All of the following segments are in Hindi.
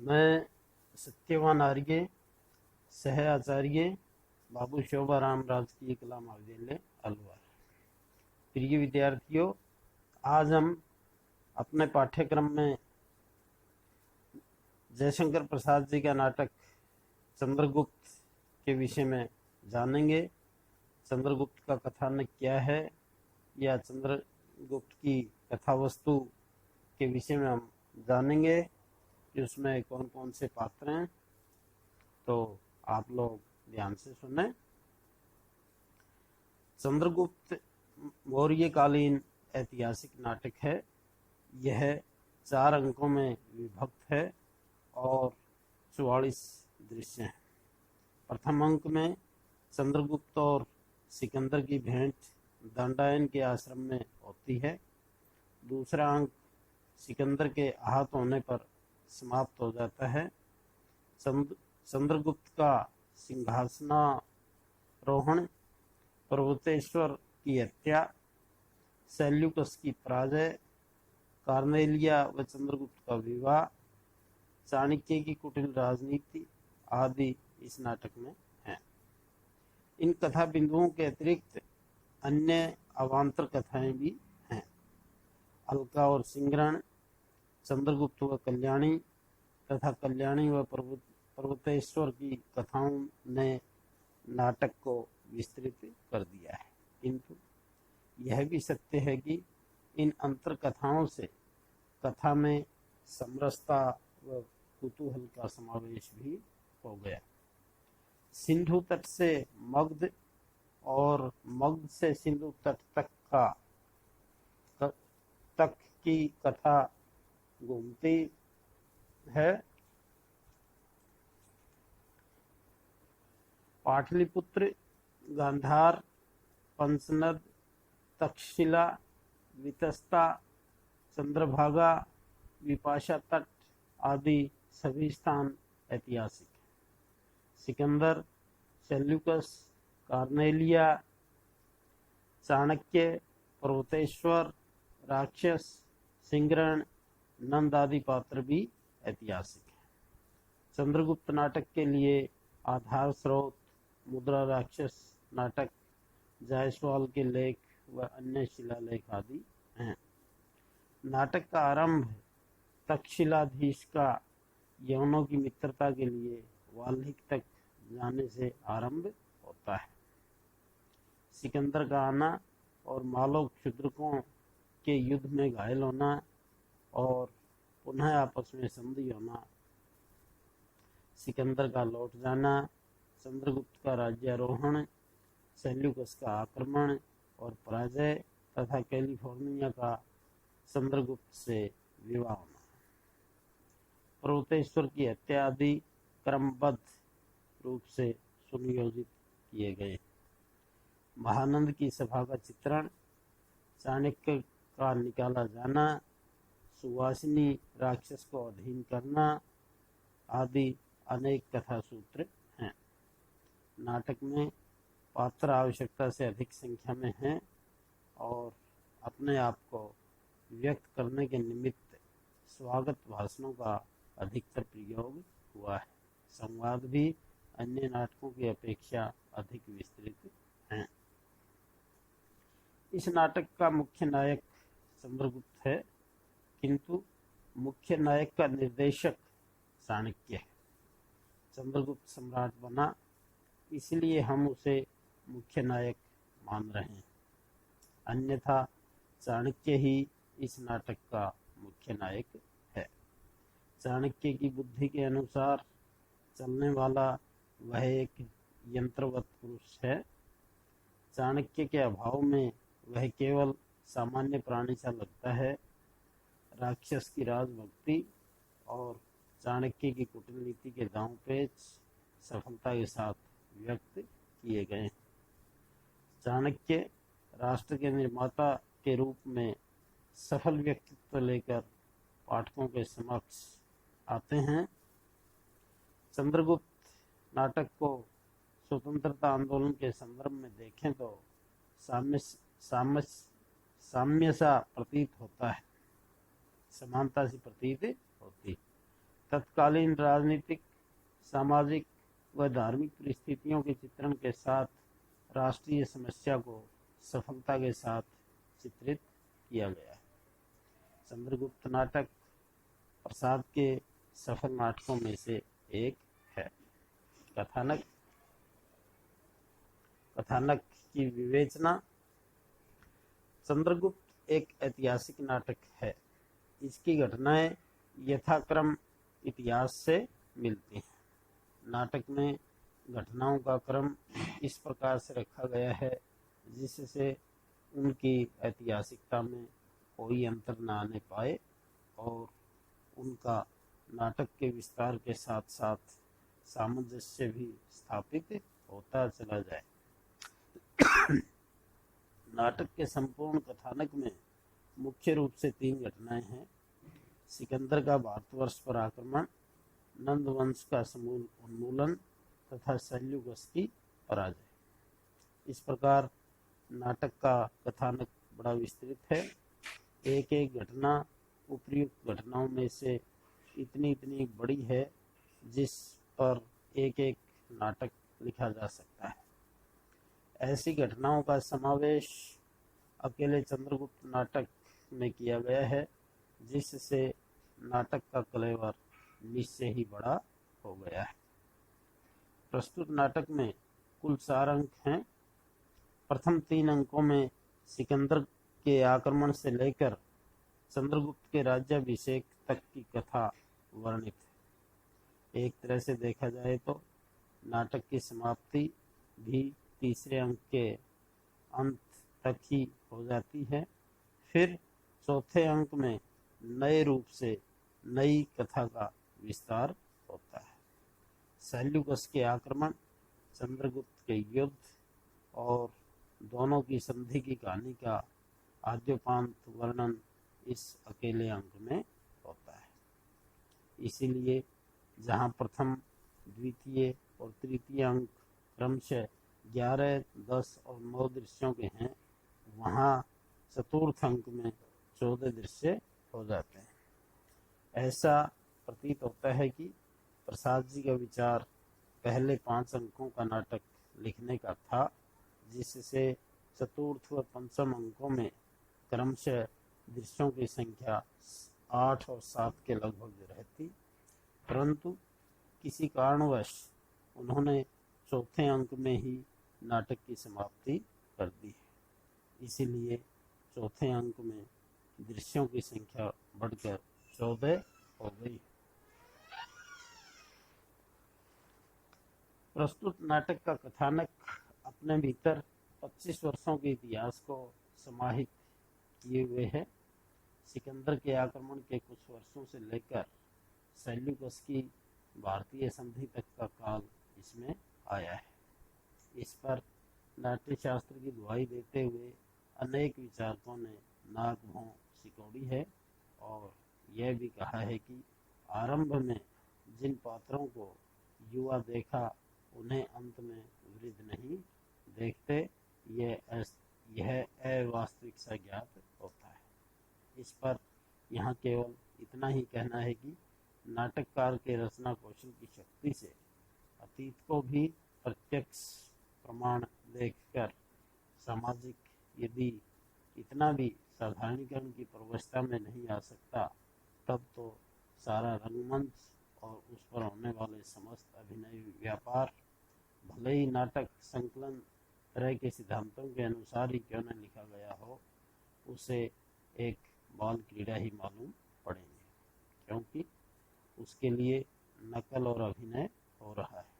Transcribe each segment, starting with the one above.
मैं सत्यवान आर्य सह आचार्य बाबू शोभाराम राजकीय कला महाविद्यालय अलवर। प्रिय विद्यार्थियों, आज हम अपने पाठ्यक्रम में जयशंकर प्रसाद जी का नाटक चंद्रगुप्त के विषय में जानेंगे। चंद्रगुप्त का कथानक क्या है या चंद्रगुप्त की कथा वस्तु के विषय में हम जानेंगे कि उसमें कौन कौन से पात्र हैं। तो आप लोग ध्यान से सुने। चंद्रगुप्त मौर्यकालीन ऐतिहासिक नाटक है। यह 4 अंकों में विभक्त है और 44 दृश्य हैं। प्रथम अंक में चंद्रगुप्त और सिकंदर की भेंट दंडायन के आश्रम में होती है। दूसरा अंक सिकंदर के आहत होने पर समाप्त हो जाता है। चंद्रगुप्त का सिंहासनारोहण, पर्वतेश्वर की हत्या, सेल्यूकस की पराजय, कार्नेलिया व चंद्रगुप्त का विवाह, चाणक्य की कुटिल राजनीति आदि इस नाटक में है। इन कथा बिंदुओं के अतिरिक्त अन्य अवान्तर कथाएं भी हैं। अलका और सिंग्रण, चंद्रगुप्त व कल्याणी तथा कल्याणी व पर्वतेश्वर की कथाओं ने नाटक को विस्तृत कर दिया है, किंतु यह भी सत्य है कि इन अंतर कथाओं से कथा में समरसता व कुतूहल का समावेश भी हो गया। सिंधु तट से मगध और मगध से सिंधु तट तक की कथा घूमती है। पाटलिपुत्र, गांधार, पंचनद, तक्षशिला, वितस्ता, चंद्रभागा, विपाशा तट आदि सभी स्थान ऐतिहासिक हैं। सिकंदर, सेल्यूकस, कार्नेलिया, चाणक्य, पर्वतेश्वर, राक्षस, सिंग्रण, नंद आदि पात्र भी ऐतिहासिक हैं। चंद्रगुप्त नाटक के लिए आधार स्रोत मुद्रा राक्षस नाटक, जायसवाल के लेख व अन्य शिलालेख आदि हैं। नाटक का आरंभ तक्षशिलाधीश का यवनों की मित्रता के लिए वाल्मीकि तक जाने से आरंभ होता है। सिकंदर का आना और मालव क्षुद्रकों के युद्ध में घायल होना और पुनः आपस में संधि होना, सिकंदर का लौट जाना, चंद्रगुप्त का राज्यारोहण, सेल्यूकस का आक्रमण और पराजय तथा कैलिफोर्निया का चंद्रगुप्त से विवाह होना, पर्वतेश्वर की हत्या आदि क्रमबद्ध रूप से सुनियोजित किए गए। महानंद की सभा का चित्रण, चाणक्य का निकाला जाना, सुवासिनी राक्षस को अधीन करना आदि अनेक कथा सूत्र हैं। नाटक में पात्र आवश्यकता से अधिक संख्या में हैं और अपने आप को व्यक्त करने के निमित्त स्वागत भाषणों का अधिकतर प्रयोग हुआ है। संवाद भी अन्य नाटकों की अपेक्षा अधिक विस्तृत हैं। इस नाटक का मुख्य नायक चंद्रगुप्त है, किंतु मुख्य नायक का निर्देशक चाणक्य है। चंद्रगुप्त सम्राट बना, इसलिए हम उसे मुख्य नायक मान रहे हैं, अन्यथा चाणक्य ही इस नाटक का मुख्य नायक है। चाणक्य की बुद्धि के अनुसार चलने वाला वह एक यंत्रवत पुरुष है। चाणक्य के अभाव में वह केवल सामान्य प्राणी सा लगता है। राक्षस की राजभक्ति और चाणक्य की कूटनीति के दांव पेच सफलता के साथ व्यक्त किए गए। चाणक्य राष्ट्र के निर्माता के रूप में सफल व्यक्तित्व लेकर पाठकों के समक्ष आते हैं। चंद्रगुप्त नाटक को स्वतंत्रता आंदोलन के संदर्भ में देखें तो साम्य सा प्रतीत होता है, समानता सी प्रतीत होती। तत्कालीन राजनीतिक, सामाजिक व धार्मिक परिस्थितियों के चित्रण के साथ राष्ट्रीय समस्या को सफलता के साथ चित्रित किया गया है। चंद्रगुप्त नाटक प्रसाद के सफल नाटकों में से एक है। कथानक की विवेचना। चंद्रगुप्त एक ऐतिहासिक नाटक है। इसकी घटनाएं यथाक्रम इतिहास से मिलती हैं। नाटक में घटनाओं का क्रम इस प्रकार से रखा गया है जिससे उनकी ऐतिहासिकता में कोई अंतर न आने पाए और उनका नाटक के विस्तार के साथ साथ सामंजस्य भी स्थापित होता चला जाए। नाटक के संपूर्ण कथानक में मुख्य रूप से 3 घटनाएं हैं। सिकंदर का भारतवर्ष पर आक्रमण, नंद वंश का समूल उन्मूलन तथा सेल्यूकस की पराजय। इस प्रकार नाटक का कथानक बड़ा विस्तृत है। एक एक घटना उपर्युक्त घटनाओं में से इतनी बड़ी है जिस पर एक एक नाटक लिखा जा सकता है। ऐसी घटनाओं का समावेश अकेले चंद्रगुप्त नाटक में किया गया है जिससे नाटक का कलेवर निश्चय ही बड़ा हो गया है। प्रस्तुत नाटक में कुल 4 अंक हैं। प्रथम 3 अंकों में सिकंदर के आक्रमण से लेकर चंद्रगुप्त के राज्याभिषेक तक की कथा वर्णित है। एक तरह से देखा जाए तो नाटक की समाप्ति भी तीसरे अंक के अंत तक ही हो जाती है। फिर चौथे अंक में नए रूप से नई कथा का विस्तार होता है। सेल्यूकस के आक्रमण, चंद्रगुप्त के युद्ध और दोनों की संधि की कहानी का आद्योपांत वर्णन इस अकेले अंक में होता है। इसीलिए जहाँ प्रथम, द्वितीय और तृतीय अंक क्रमशः 11, 10 और 9 दृश्यों के हैं, वहाँ चतुर्थ अंक में 14 दृश्य हो जाते हैं। ऐसा प्रतीत होता है कि प्रसाद जी का विचार पहले 5 अंकों का नाटक लिखने का था, जिससे चतुर्थ व पंचम अंकों में क्रमशः दृश्यों की संख्या 8 और 7 के लगभग रहती, परंतु किसी कारणवश उन्होंने चौथे अंक में ही नाटक की समाप्ति कर दी है। इसीलिए चौथे अंक में दृश्यों की संख्या बढ़कर 14 हो गई। प्रस्तुत नाटक का कथानक अपने भीतर 25 वर्षों के इतिहास को समाहित किए हुए है। सिकंदर के आक्रमण के कुछ वर्षों से लेकर सेल्यूकस की भारतीय संधि तक का काल इसमें आया है। इस पर नाट्य शास्त्र की दुहाई देते हुए अनेक विचारकों ने नाक भौं सिकोड़ी है और यह भी कहा है कि आरंभ में जिन पात्रों को युवा देखा उन्हें अंत में वृद्ध नहीं देखते, यह अवास्तविक सा ज्ञात होता है। इस पर यहाँ केवल इतना ही कहना है कि नाटककार के रचना कौशल की शक्ति से अतीत को भी प्रत्यक्ष प्रमाण देखकर सामाजिक यदि इतना भी साधारणीकरण की प्रवस्था में नहीं आ सकता, तब तो सारा रंगमंच और उस पर होने वाले समस्त अभिनय व्यापार भले ही नाटक संकलन तरह के सिद्धांतों के अनुसार ही क्यों न लिखा गया हो, उसे एक बाल क्रीड़ा ही मालूम पड़ेंगे, क्योंकि उसके लिए नकल और अभिनय हो रहा है।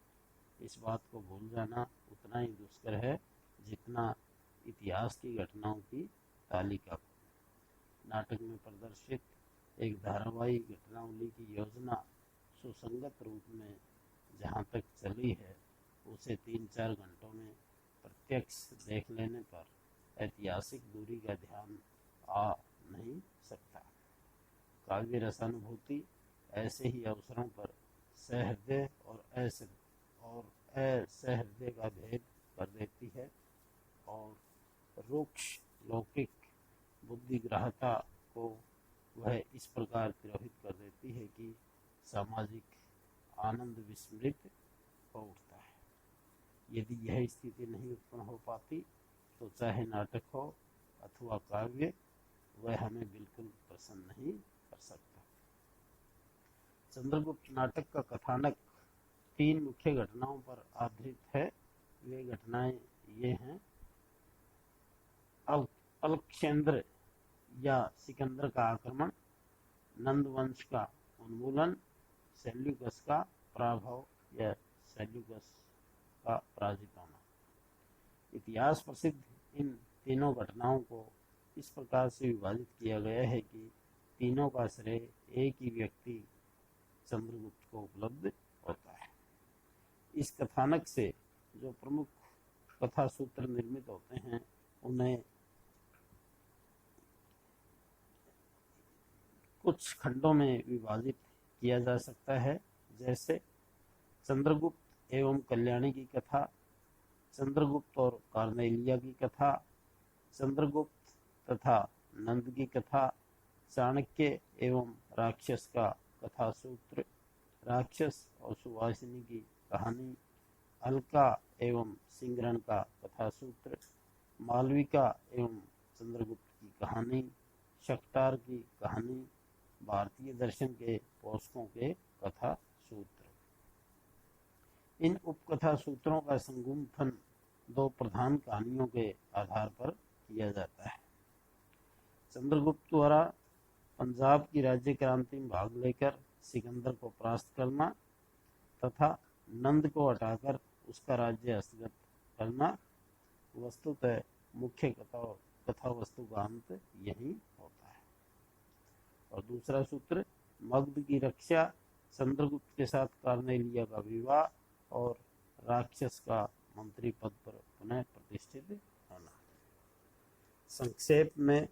इस बात को भूल जाना उतना ही दुष्कर है जितना इतिहास की घटनाओं की तालिका को। नाटक में प्रदर्शित एक धारावाहिक घटनावली की योजना सुसंगत रूप में जहाँ तक चली है, उसे 3-4 घंटों में प्रत्यक्ष देख लेने पर ऐतिहासिक दूरी का ध्यान आ नहीं सकता। काव्य रसानुभूति ऐसे ही अवसरों पर सहृदय और असहृदय का भेद कर देती है और रुक्ष लौकिक बुद्धिग्राहता को वह इस प्रकार तिरोहित कर देती है कि सामाजिक आनंद विस्मृत हो उठता है। यदि यह स्थिति नहीं उत्पन्न हो पाती तो चाहे नाटक हो अथवा काव्य, वह हमें बिल्कुल प्रसन्न नहीं कर सकता। चंद्रगुप्त नाटक का कथानक 3 मुख्य घटनाओं पर आधारित है। वे घटनाएं ये हैं: अल्कसेंद्र या सिकंदर का आक्रमण, नंद वंश का उन्मूलन, सेल्यूकस का पराभव या सेल्यूकस का पराजित होना। इतिहास प्रसिद्ध इन तीनों घटनाओं को इस प्रकार से विभाजित किया गया है कि तीनों का श्रेय एक ही व्यक्ति चंद्रगुप्त को उपलब्ध होता है। इस कथानक से जो प्रमुख कथा सूत्र निर्मित होते हैं उन्हें कुछ खंडों में विभाजित किया जा सकता है, जैसे चंद्रगुप्त एवं कल्याणी की कथा, चंद्रगुप्त और कार्नेलिया की कथा, चंद्रगुप्त तथा नंद की कथा, चाणक्य एवं राक्षस का कथा सूत्र, राक्षस और सुवासिनी की कहानी, अलका एवं सिंगरण का कथा सूत्र, मालविका एवं चंद्रगुप्त की कहानी, शक्तार की कहानी, भारतीय दर्शन के पोषकों के कथा सूत्र। इन उपकथा सूत्रों का संगुम्फन 2 प्रधान कहानियों के आधार पर किया जाता है। चंद्रगुप्त द्वारा पंजाब की राज्य क्रांति में भाग लेकर सिकंदर को परास्त करना तथा नंद को हटाकर उसका राज्य हस्तगत करना, वस्तुतः मुख्य कथा वस्तु का अंत यही होता है। और दूसरा सूत्र मगध की रक्षा, चंद्रगुप्त के साथ कार्नेलिया का विवाह और राक्षस का मंत्री पद पर पुनः प्रतिष्ठित होना। संक्षेप में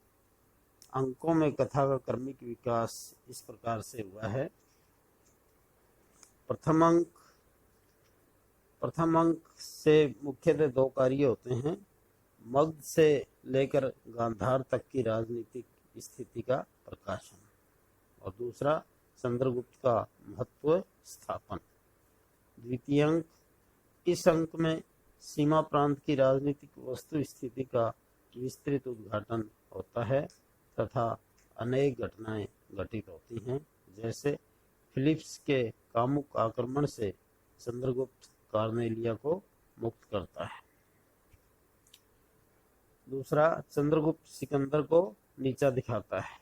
अंकों में कथा का क्रमिक विकास इस प्रकार से हुआ है। प्रथम अंक से मुख्यतः 2 कार्य होते हैं: मगध से लेकर गांधार तक की राजनीतिक स्थिति का प्रकाशन, और दूसरा चंद्रगुप्त का महत्व स्थापन। द्वितीय अंक, इस अंक में सीमा प्रांत की राजनीतिक वस्तु स्थिति का विस्तृत उद्घाटन होता है तथा अनेक घटनाएं घटित होती हैं, जैसे फिलिप्स के कामुक आक्रमण से चंद्रगुप्त कार्नेलिया को मुक्त करता है। दूसरा, चंद्रगुप्त सिकंदर को नीचा दिखाता है।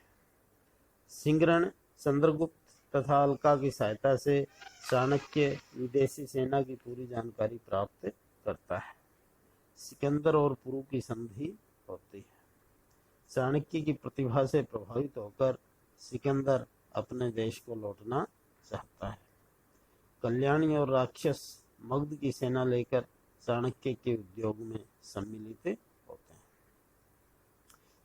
सिंगरण चंद्रगुप्त तथा अलका की सहायता से चाणक्य विदेशी सेना की पूरी जानकारी प्राप्त करता है। सिकंदर और पुरु की संधि होती है। चाणक्य की प्रतिभा से प्रभावित होकर सिकंदर अपने देश को लौटना चाहता है। कल्याणी और राक्षस मगध की सेना लेकर चाणक्य के उद्योग में सम्मिलित होते हैं।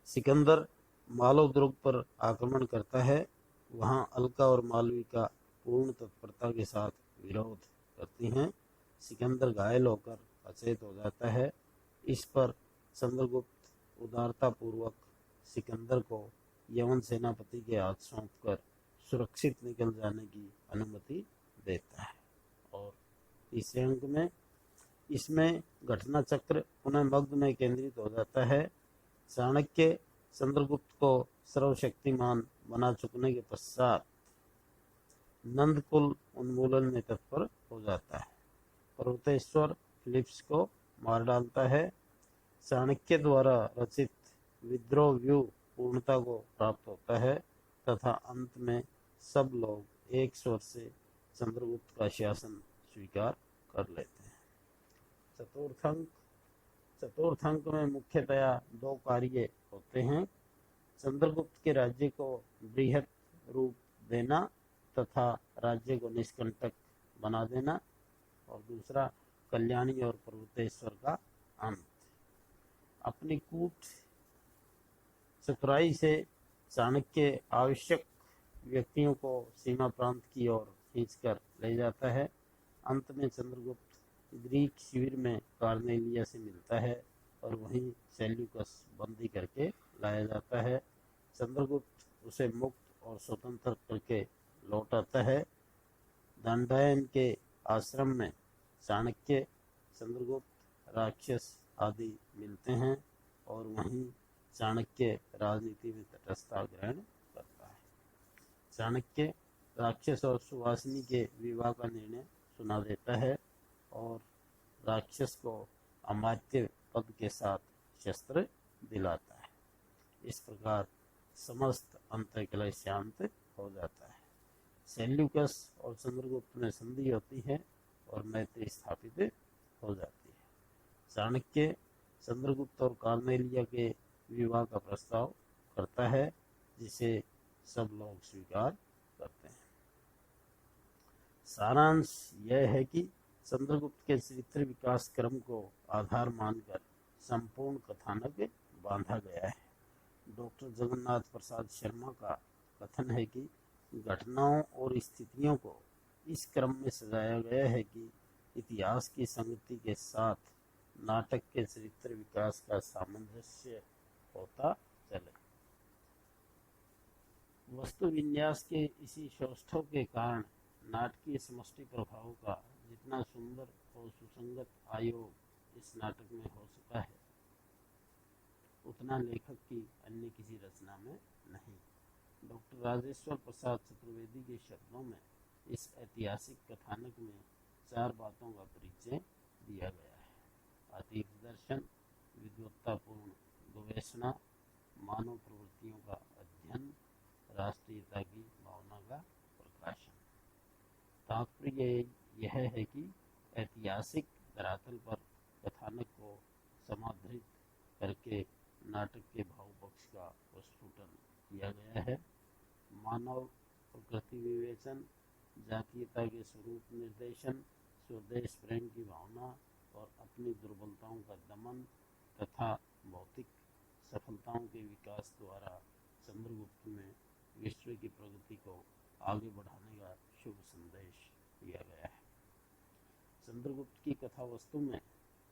सिकंदर मालव दुर्ग पर आक्रमण करता है। वहां अलका और मालविका पूर्ण तत्परता के साथ विरोध करती हैं। सिकंदर घायल होकर अचेत हो जाता है। इस पर चंद्रगुप्त उदारता पूर्वक सिकंदर को यवन सेनापति के हाथ सौंपकर सुरक्षित निकल जाने की अनुमति देता है। और तीसरे अंक में इसमें घटना चक्र पुनः मगध में केंद्रित हो जाता है। चाणक्य चंद्रगुप्त को सर्वशक्तिमान बना चुकने के पश्चात नंदकुल उन्मूलन में तत्पर हो जाता है। पर्वतेश्वर फिलिप्स को मार डालता है। चाणक्य द्वारा रचित विद्रोह व्यूह पूर्णता को प्राप्त होता है तथा अंत में सब लोग एक स्वर से चंद्रगुप्त का शासन स्वीकार कर लेते हैं। चतुर्थ अंक में मुख्यतया 2 कार्य होते हैं: चंद्रगुप्त के राज्य को बृहत रूप देना तथा राज्य को निष्कंटक बना देना, और दूसरा कल्याणी और पर्वतेश्वर का अंत। अपनी कूट चतुराई से चाणक्य आवश्यक व्यक्तियों को सीमा प्रांत की ओर खींचकर ले जाता है। अंत में चंद्रगुप्त ग्रीक शिविर में कार्नेलिया से मिलता है और वहीं सेल्यूकस बंदी करके लाया जाता है। चंद्रगुप्त उसे मुक्त और स्वतंत्र करके लौट आता है दंडायन के आश्रम में चाणक्य, चंद्रगुप्त, राक्षस आदि मिलते हैं और वहीं चाणक्य राजनीति में तटस्थता ग्रहण करता है। चाणक्य राक्षस और सुवासिनी के विवाह का निर्णय सुना देता है और राक्षस को अमात्य पद के साथ शस्त्र दिलाता है। इस प्रकार समस्त अंतःकलह शांत हो जाता है। सेल्यूकस और चंद्रगुप्त में संधि होती है और मैत्री स्थापित हो जाती है। चाणक्य चंद्रगुप्त और कार्नेलिया के विवाह का प्रस्ताव करता है, जिसे सब लोग स्वीकार करते हैं। सारांश यह है कि चंद्रगुप्त के चरित्र विकास क्रम को आधार मानकर संपूर्ण कथानक बांधा गया है। डॉक्टर जगन्नाथ प्रसाद शर्मा का कथन है कि घटनाओं और स्थितियों को इस क्रम में सजाया गया है कि इतिहास की संगति के साथ नाटक के चरित्र विकास का सामंजस्य होता चले। वस्तु विन्यास के इसी सौष्ठव के कारण नाटकीय समष्टि प्रभाव का जितना सुंदर और सुसंगत आयोग इस नाटक में हो सका है, उतना लेखक की अन्य किसी रचना में नहीं। डॉक्टर राजेश्वर प्रसाद चतुर्वेदी के शब्दों में इस ऐतिहासिक कथानक में 4 बातों का परिचय दिया गया है: अतीत दर्शन, विद्वत्तापूर्ण गवेषणा, मानव प्रवृत्तियों का अध्ययन, राष्ट्रीयता की भावना का प्रकाशन। तात्पर्य यह है कि ऐतिहासिक धरातल पर कथानक को समाधृत करके नाटक के भाव पक्ष का प्रस्फुटन किया गया है। मानव प्रकृति विवेचन, जातीयता के स्वरूप निर्देशन, स्वदेश प्रेम की भावना और अपनी दुर्बलताओं का दमन तथा भौतिक सफलताओं के विकास द्वारा चंद्रगुप्त में विश्व की प्रगति को आगे बढ़ाने का शुभ संदेश दिया गया है। चंद्रगुप्त की कथा वस्तु में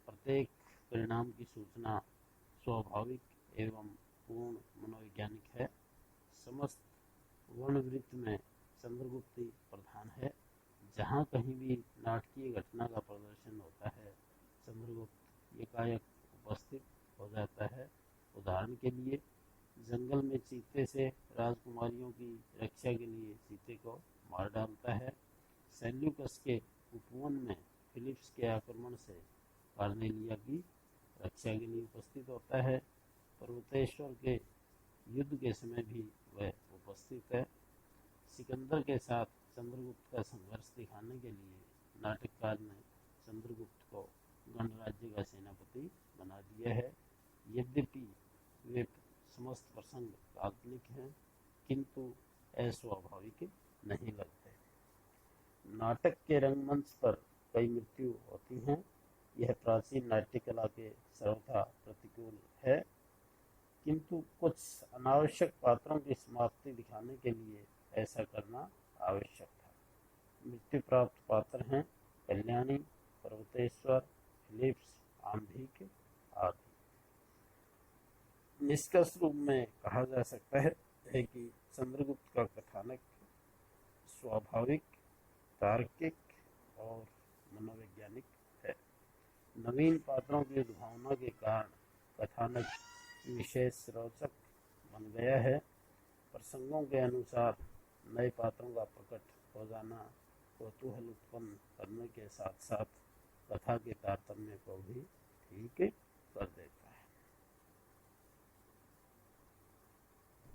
प्रत्येक परिणाम की सूचना स्वाभाविक एवं पूर्ण मनोवैज्ञानिक है। समस्त वर्णवृत्त में चंद्रगुप्त ही प्रधान है। जहाँ कहीं भी नाटकीय घटना का प्रदर्शन होता है, चंद्रगुप्त एकाएक उपस्थित हो जाता है। उदाहरण के लिए जंगल में चीते से राजकुमारियों की रक्षा के लिए चीते को मार डालता है। सेल्यूकस के उपवन में फिलिप्स के आक्रमण से कार्नेलिया की रक्षा के लिए उपस्थित होता है। पर्वतेश्वर के युद्ध के समय भी वह उपस्थित है। सिकंदर के साथ चंद्रगुप्त का संघर्ष दिखाने के लिए नाटककार ने चंद्रगुप्त को गणराज्य का सेनापति बना दिया है। यद्यपि वे समस्त प्रसंग काल्पनिक हैं, किंतु अस्वाभाविक नहीं लगते। नाटक के रंगमंच पर कई मृत्यु होती हैं। यह प्राचीन नाट्य कला के सर्वथा प्रतिकूल है, किंतु कुछ अनावश्यक पात्रों की समाप्ति दिखाने के लिए ऐसा करना आवश्यक था। मृत्यु प्राप्त पात्र हैं कल्याणी, पर्वतेश्वर, फिलिप्स, आंभिक आदि। निष्कर्ष रूप में कहा जा सकता है कि चंद्रगुप्त का कथानक स्वाभाविक, तार्किक और मनोवैज्ञानिक है। नवीन पात्रों की उद्भावना के कारण कथानक विशेष रोचक बन गया है। प्रसंगों के अनुसार नए पात्रों का प्रकट हो जाना कौतूहल उत्पन्न करने के साथ साथ कथा के तारतम्य को भी ठीक कर देता है।